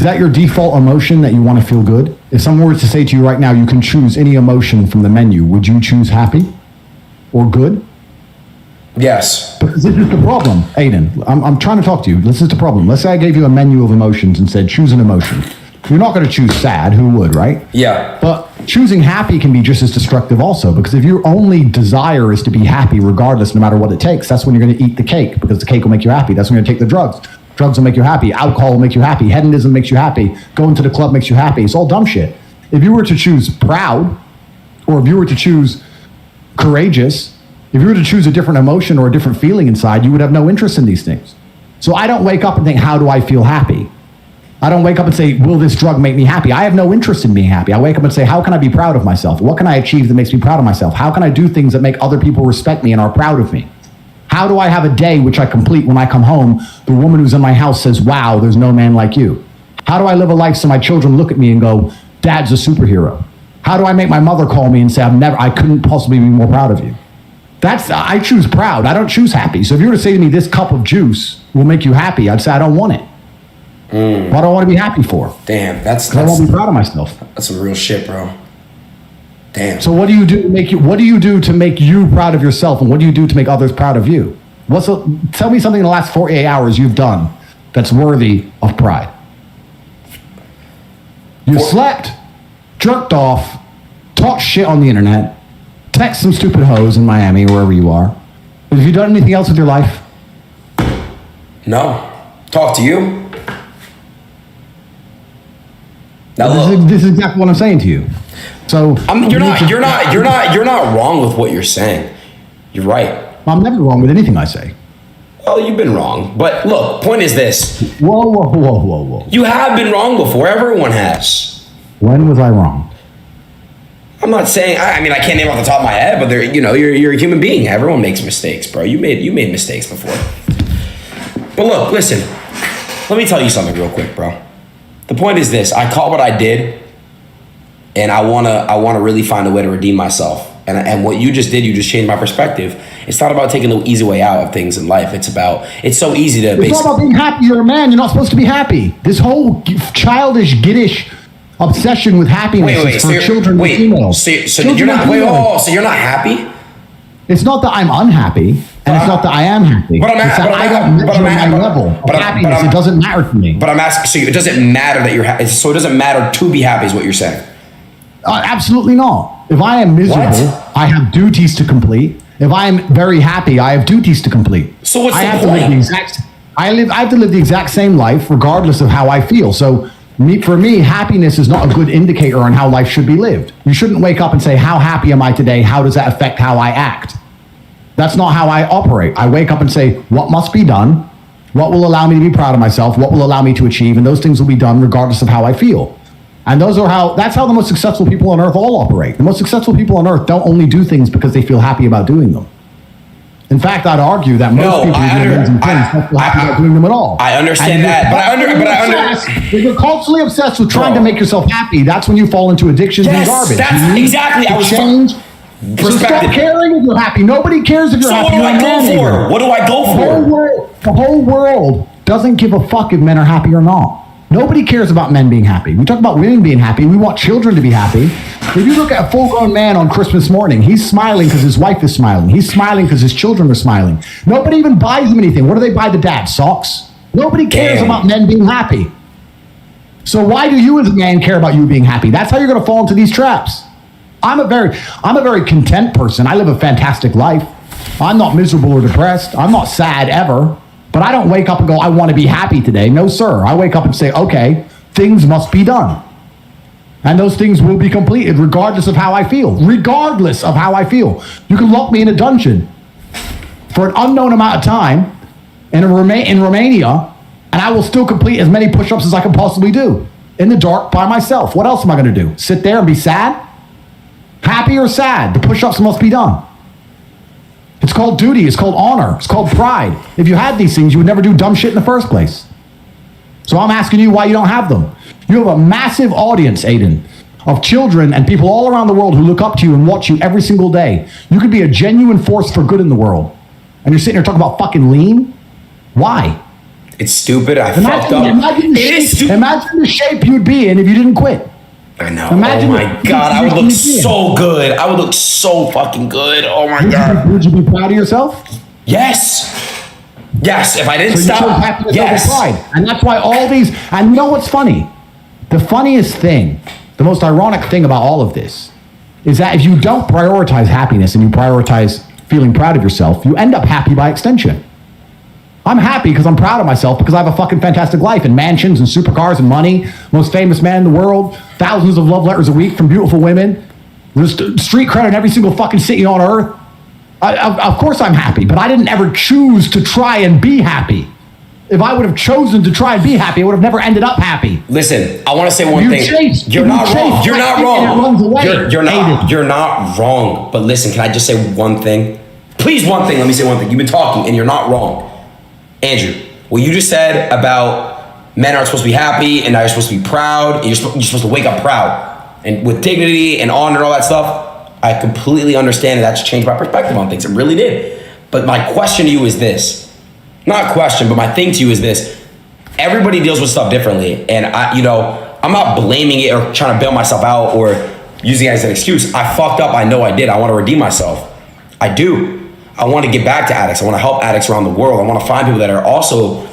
that your default emotion that you want to feel good? If someone were to say to you right now, you can choose any emotion from the menu, would you choose happy or good? Yes. Because this is the problem, Adin. I'm trying to talk to you. This is the problem. Let's say I gave you a menu of emotions and said, choose an emotion. You're not going to choose sad. Who would, right? Yeah. But choosing happy can be just as destructive also, because if your only desire is to be happy regardless, no matter what it takes, that's when you're going to eat the cake, because the cake will make you happy. That's when you're going to take the drugs. Drugs will make you happy. Alcohol will make you happy. Hedonism makes you happy. Going to the club makes you happy. It's all dumb shit. If you were to choose proud, or if you were to choose courageous, if you were to choose a different emotion or a different feeling inside, you would have no interest in these things. So I don't wake up and think, how do I feel happy? I don't wake up and say, will this drug make me happy? I have no interest in being happy. I wake up and say, how can I be proud of myself? What can I achieve that makes me proud of myself? How can I do things that make other people respect me and are proud of me? How do I have a day which I complete when I come home? The woman who's in my house says, wow, there's no man like you. How do I live a life so my children look at me and go, Dad's a superhero? How do I make my mother call me and say, I couldn't possibly be more proud of you? I choose proud. I don't choose happy. So if you were to say to me, this cup of juice will make you happy, I'd say, I don't want it. What do I want to be happy for? Damn, that's I want to be proud of myself. That's some real shit, bro. Damn. So what do you do to make you proud of yourself, and what do you do to make others proud of you? Tell me something in the last 48 hours you've done that's worthy of pride. You slept, jerked off, talked shit on the internet, text some stupid hoes in Miami or wherever you are. Have you done anything else with your life? No. Talk to you. Now this is exactly what I'm saying to you. So you're not wrong with what you're saying. You're right. I'm never wrong with anything I say. Well, you've been wrong. But look, point is this. Whoa. You have been wrong before. Everyone has. When was I wrong? I'm not saying, I mean, I can't name off the top of my head, but you're a human being. Everyone makes mistakes, bro. You made mistakes before. But look, listen. Let me tell you something real quick, bro. The point is this. I caught what I did, and I wanna really find a way to redeem myself. And what you just did, you just changed my perspective. It's not about taking the easy way out of things in life. It's so easy to It's not about being happy. You're a man. You're not supposed to be happy. This whole childish, giddish obsession with happiness is for children and females. So you're not happy? It's not that I'm unhappy, and it's not that I am happy. I don't measure my level of happiness. It doesn't matter to me. But I'm asking, so it doesn't matter that you're happy. So it doesn't matter to be happy is what you're saying? Absolutely not. If I am miserable, I have duties to complete. If I am very happy, I have duties to complete. So what's the point? I have to live the exact same life regardless of how I feel. So for me, happiness is not a good indicator on how life should be lived. You shouldn't wake up and say, how happy am I today? How does that affect how I act? That's not how I operate. I wake up and say, what must be done? What will allow me to be proud of myself? What will allow me to achieve? And those things will be done regardless of how I feel. And that's how the most successful people on earth all operate. The most successful people on earth don't only do things because they feel happy about doing them. In fact, I'd argue that most people who do amazing things don't feel happy about doing them at all. I understand that, if you're culturally obsessed with trying to make yourself happy, that's when you fall into addictions and garbage. That's exactly. So stop caring if you're happy. Nobody cares if you're happy. So what do I go for? What do I go for? The whole world doesn't give a fuck if men are happy or not. Nobody cares about men being happy. We talk about women being happy. We want children to be happy. If you look at a full-grown man on Christmas morning, he's smiling because his wife is smiling. He's smiling because his children are smiling. Nobody even buys him anything. What do they buy the dad? Socks? Nobody cares about men being happy. So why do you as a man care about you being happy? That's how you're going to fall into these traps. I'm a very content person. I live a fantastic life. I'm not miserable or depressed. I'm not sad ever. But I don't wake up and go, I want to be happy today. No, sir. I wake up and say, okay, things must be done. And those things will be completed regardless of how I feel. Regardless of how I feel. You can lock me in a dungeon for an unknown amount of time in Romania, and I will still complete as many push-ups as I can possibly do in the dark by myself. What else am I going to do? Sit there and be sad? Happy or sad? The push-ups must be done. It's called duty. It's called honor. It's called pride. If you had these things, you would never do dumb shit in the first place. So I'm asking you why you don't have them. You have a massive audience, Adin, of children and people all around the world who look up to you and watch you every single day. You could be a genuine force for good in the world. And you're sitting here talking about fucking lean? Why? It's stupid. I fucked up. Imagine the shape you'd be in if you didn't quit. I know. Imagine oh my God, I would look so good. I would look so fucking good. Oh my God. Would you be proud of yourself? Yes. Yes. If I didn't so stop. Yes. Pride. And that's why all these. And you know what's funny? The funniest thing, the most ironic thing about all of this, is that if you don't prioritize happiness and you prioritize feeling proud of yourself, you end up happy by extension. I'm happy because I'm proud of myself because I have a fucking fantastic life and mansions and supercars and money, most famous man in the world, thousands of love letters a week from beautiful women. There's street credit in every single fucking city on earth. Of course I'm happy, but I didn't ever choose to try and be happy. If I would have chosen to try and be happy, I would have never ended up happy. Listen, I want to say one thing. You're not wrong. You're not wrong. You're not wrong. But listen, can I just say one thing? Please, one thing. Let me say one thing. You've been talking and you're not wrong. Andrew, what you just said about men aren't supposed to be happy and now you're supposed to be proud and you're supposed to wake up proud and with dignity and honor and all that stuff, I completely understand and that's changed my perspective on things. It really did. But my question to you is this. Not question, but my thing to you is this. Everybody deals with stuff differently. And I'm not blaming it or trying to bail myself out or using it as an excuse. I fucked up. I know I did. I want to redeem myself. I do. I want to get back to addicts. I want to help addicts around the world. I want to find people that are also